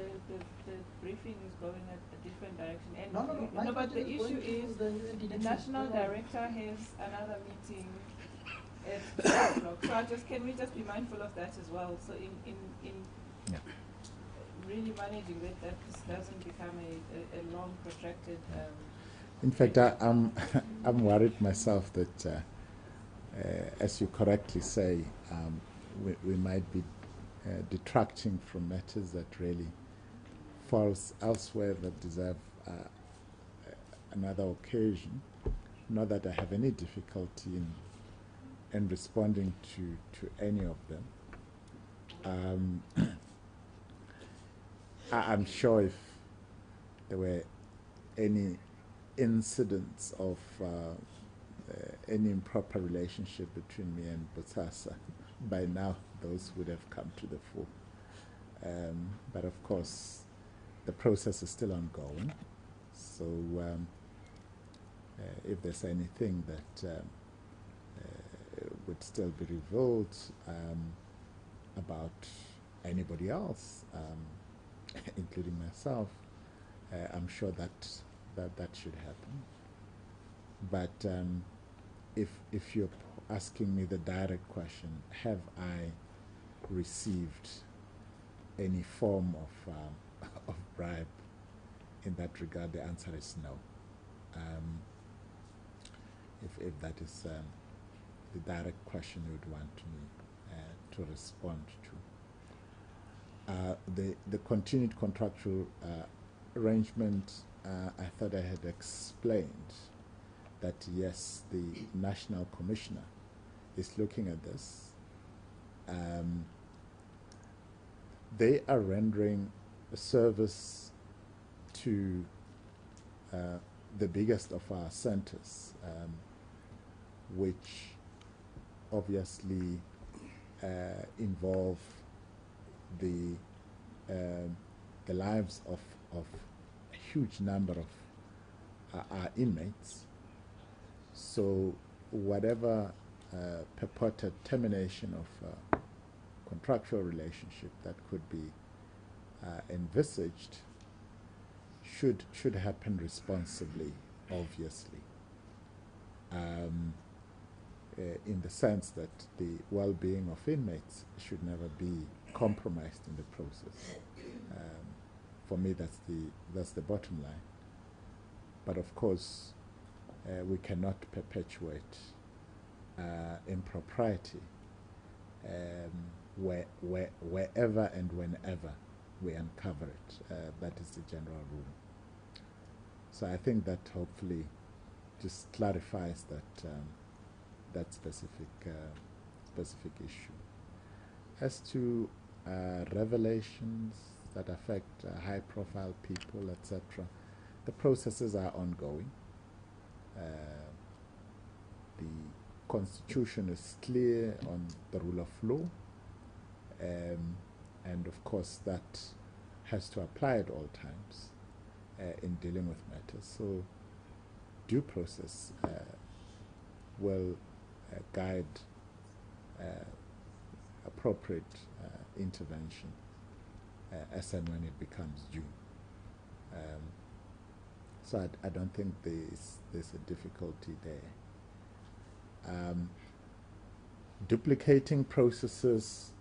briefing is going at a different direction. And No, but the issue is the national No. director has another meeting at 2 o'clock. So can we just be mindful of that as well? So in really managing that this doesn't become a long, protracted. In fact, I'm worried myself that, as you correctly say, we might be detracting from matters that really falls elsewhere that deserve another occasion. Not that I have any difficulty in responding to any of them. I'm sure if there were any incidents of any improper relationship between me and Busasa, by now those would have come to the fore. But of course, the process is still ongoing. So if there's anything that would still be revealed about anybody else, including myself, I'm sure that should happen. But if you're asking me the direct question, have I received any form of bribe in that regard, the answer is no. If that is the direct question you would want me to respond to. The continued contractual arrangement I thought I had explained that yes, the National Commissioner is looking at this. They are rendering a service to the biggest of our centers, which obviously involve the lives of a huge number of our inmates. So whatever purported termination of contractual relationship that could be envisaged should happen responsibly, obviously, in the sense that the well-being of inmates should never be compromised in the process. For me, that's the bottom line. But of course, we cannot perpetuate impropriety wherever and whenever we uncover it. That is the general rule. So I think that hopefully just clarifies that that specific issue. As to revelations that affect high-profile people, etc., the processes are ongoing. The Constitution is clear on the rule of law, and of course that has to apply at all times in dealing with matters. So due process will guide appropriate intervention as and when it becomes due. So I don't think there's a difficulty there. Duplicating processes,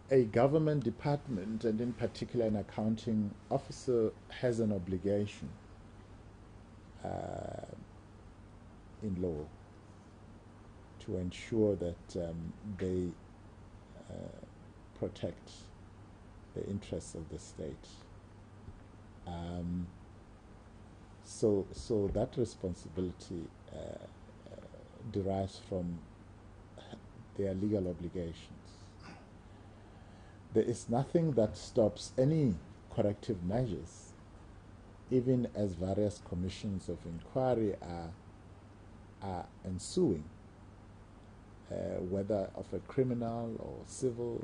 a government department, and in particular an accounting officer, has an obligation in law to ensure that they protect the interests of the state. So that responsibility derives from their legal obligations. There is nothing that stops any corrective measures, even as various commissions of inquiry are ensuing, whether of a criminal or civil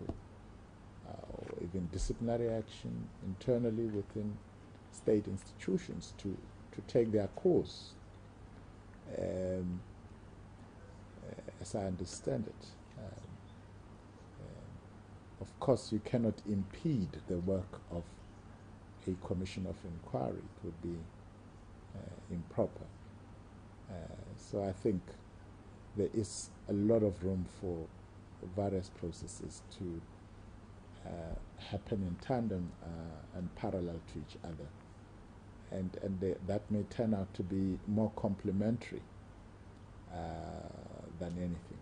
or even disciplinary action internally within state institutions to take their course, as I understand it. Of course, you cannot impede the work of a commission of inquiry. It would be improper. So I think there is a lot of room for various processes to happen in tandem and parallel to each other. And that may turn out to be more complementary than anything.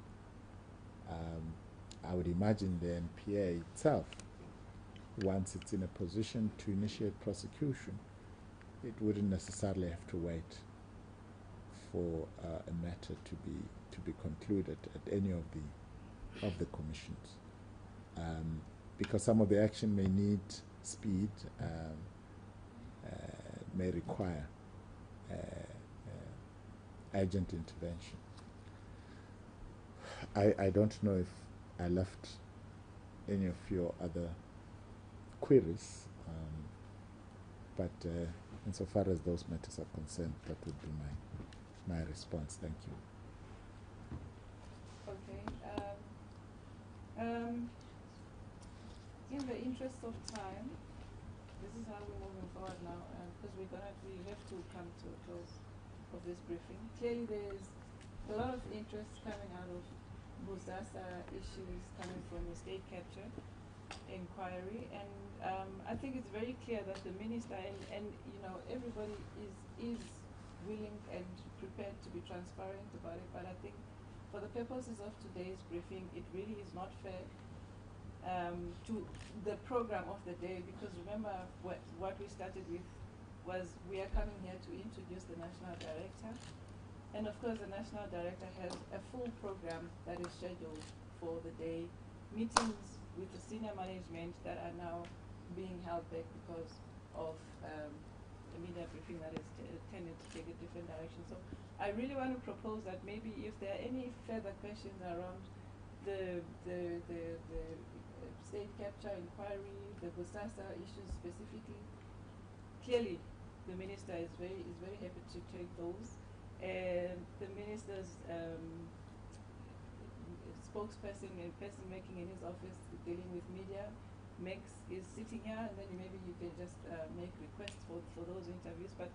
I would imagine the NPA itself, once it's in a position to initiate prosecution, it wouldn't necessarily have to wait for a matter to be concluded at any of the commissions, because some of the action may need speed, may require urgent intervention. I don't know if I left any of your other queries, but insofar as those matters are concerned, that would be my response. Thank you. Okay. In the interest of time, this is how we're moving forward now, because we have to come to a close of this briefing. Clearly, there's a lot of interest coming out of Bosasa issues coming from the state capture inquiry, and I think it's very clear that the minister and everybody is willing and prepared to be transparent about it. But I think for the purposes of today's briefing, it really is not fair to the program of the day, because remember what we started with was we are coming here to introduce the national director. And of course, the national director has a full program that is scheduled for the day, meetings with the senior management that are now being held back because of the media briefing that is tended to take a different direction. So I really want to propose that maybe if there are any further questions around the state capture inquiry, the Busasa issues specifically, clearly the minister is very happy to take those. And the minister's spokesperson and person making in his office dealing with media, Max, is sitting here, and then maybe you can just make requests for those interviews. But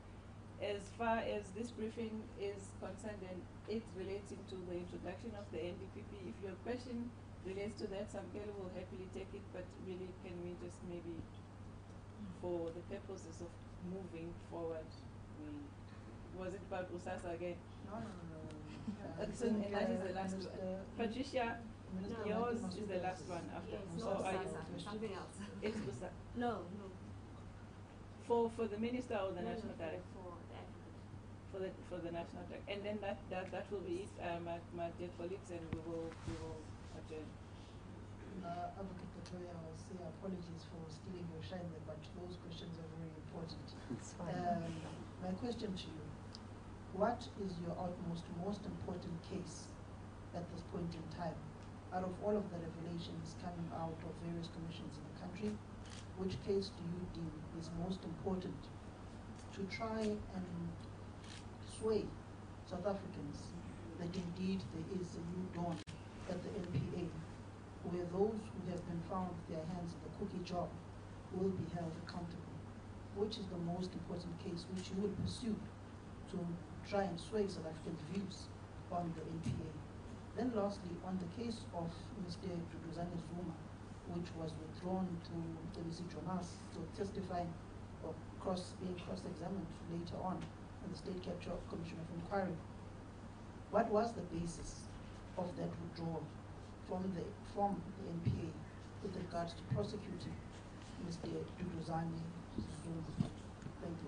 as far as this briefing is concerned, and it's relating to the introduction of the NDPP, if your question relates to that, Samkelo will happily take it, but really can we just maybe, for the purposes of moving forward, was it about Usasa again? No. And that is the last one. Patricia, yours is the last one after. Yes, So not are Usasa, you, something else. it's Usa. No. For the minister or the national director? For the advocate. For the national director. And then that will be it, my dear colleagues, and we will adjourn. Advocate Batohi, I will say apologies for stealing your shine there, but those questions are very important. It's fine. My question to you, what is your most important case at this point in time? Out of all of the revelations coming out of various commissions in the country, which case do you deem is most important to try and sway South Africans that indeed there is a new dawn at the NPA, where those who have been found with their hands in the cookie jar will be held accountable? Which is the most important case which you will pursue to try and sway South Africans' views on the NPA? Then lastly, on the case of Mr. Duduzane Zuma, which was withdrawn to SABC Jonas to testify or being cross-examined later on in the State Capture Commission of Inquiry, what was the basis of that withdrawal from the NPA with regards to prosecuting Mr. Duduzane Zuma? Thank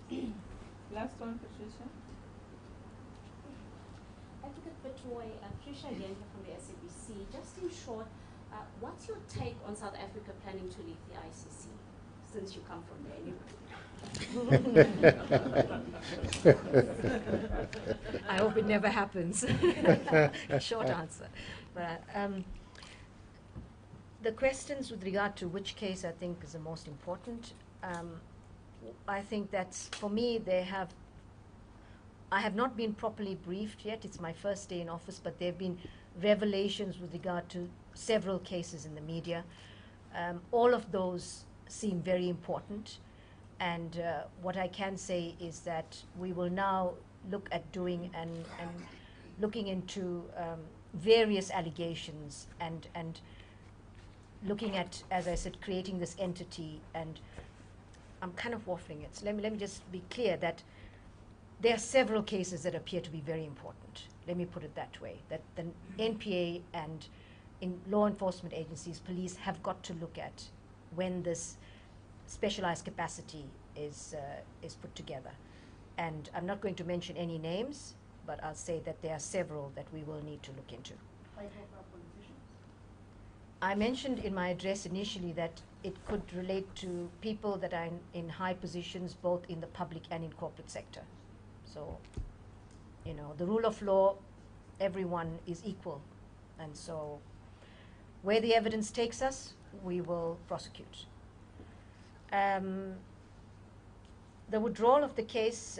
you. Last one, Patricia. Advocate Batohi, Patricia again here from the SABC. Just in short, what's your take on South Africa planning to leave the ICC, since you come from there? I hope it never happens. Short answer. But the questions with regard to which case I think is the most important, I think that's, for me, I have not been properly briefed yet. It's my first day in office, but there have been revelations with regard to several cases in the media. All of those seem very important. And what I can say is that we will now look at doing and looking into various allegations and looking at, as I said, creating this entity. And I'm kind of waffling it. So let me just be clear that there are several cases that appear to be very important. Let me put it that way, that the NPA and in law enforcement agencies, police, have got to look at when this specialized capacity is put together. And I'm not going to mention any names, but I'll say that there are several that we will need to look into. High-profile politicians? I mentioned in my address initially that it could relate to people that are in high positions, both in the public and in corporate sector. So, you know, the rule of law, everyone is equal. And so, where the evidence takes us, we will prosecute. The withdrawal of the case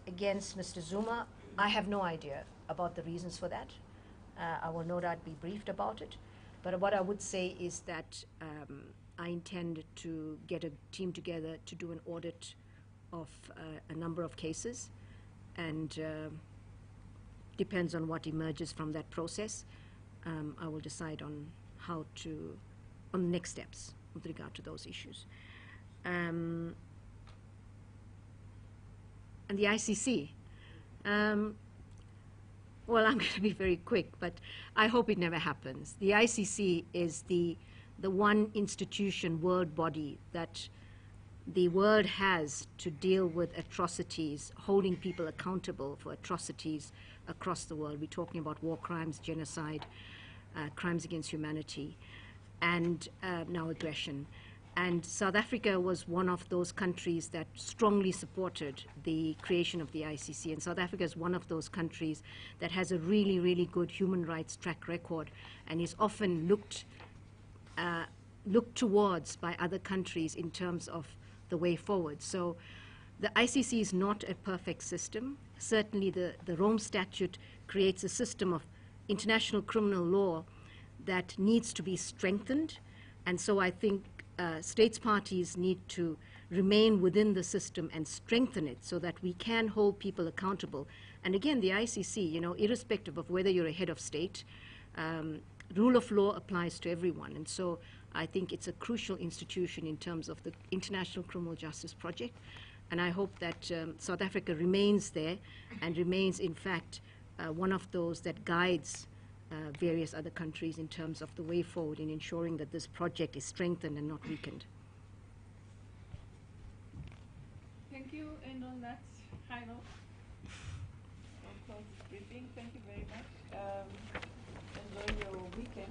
against Mr. Zuma, I have no idea about the reasons for that. I will no doubt be briefed about it. But what I would say is that I intend to get a team together to do an audit of a number of cases, and depends on what emerges from that process. I will decide on on the next steps with regard to those issues. And the ICC, well, I'm going to be very quick, but I hope it never happens. The ICC is the one institution, world body that the world has to deal with atrocities, holding people accountable for atrocities across the world. We're talking about war crimes, genocide, crimes against humanity, and now aggression. And South Africa was one of those countries that strongly supported the creation of the ICC. And South Africa is one of those countries that has a really, really good human rights track record and is often looked towards by other countries in terms of the way forward. So the ICC is not a perfect system. Certainly the Rome Statute creates a system of international criminal law that needs to be strengthened. And so I think states parties need to remain within the system and strengthen it so that we can hold people accountable. And again, the ICC, you know, irrespective of whether you're a head of state, rule of law applies to everyone. And so I think it's a crucial institution in terms of the International Criminal Justice Project. And I hope that South Africa remains there and remains, in fact, one of those that guides various other countries in terms of the way forward in ensuring that this project is strengthened and not weakened. Thank you, and on that high note, we'll close this briefing. Thank you very much. Enjoy your weekend.